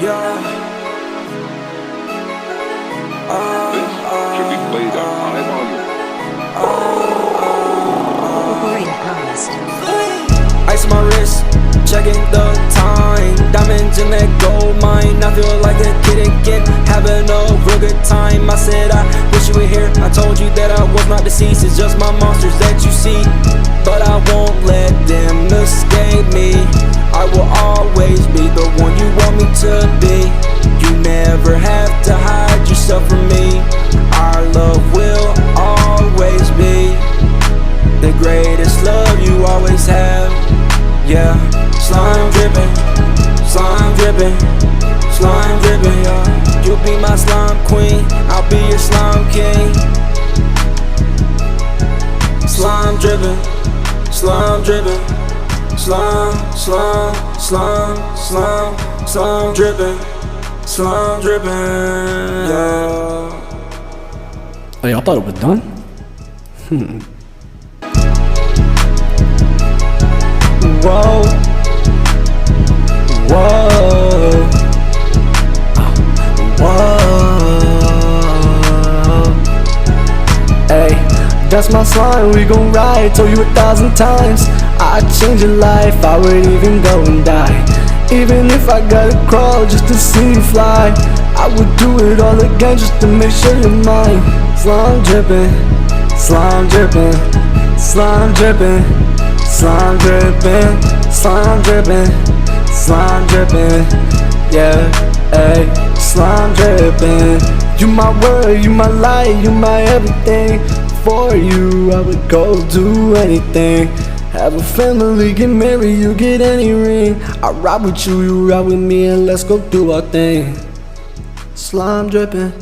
Yeah. This should be played on high volume. Operator promised. Ice on my wrist, checking the time. Diamonds in that gold mine. I feel like a kid again, having a real good time. I said I wish you were here. I told you that I was not deceased. It's just my monsters that you see, but I won't let them escape me. I will always be the one you want me to be. You never have to hide yourself from me. Our love will always be the greatest love you always have. Yeah, slime dripping, slime dripping, slime dripping. Yeah, you'll be my slime queen, I'll be your slime king. Slime dripping, slime dripping, slime, slime, slime, slime, slime dripping, slime dripping. Yeah. Jag thought it was done. Whoa, whoa, whoa. Hey, that's my slime, we gon' ride. Told you 1,000 times I'd change your life, I would even go and die. Even if I gotta crawl just to see you fly, I would do it all again just to make sure you're mine. Slime dripping, slime dripping, slime dripping, slime dripping, slime dripping, slime dripping. Yeah, ayy, slime dripping. You my world, you my light, you my everything. For you, I would go do anything. Have a family, get married, you get any ring. I ride with you, you ride with me, and let's go do our thing. Slime dripping,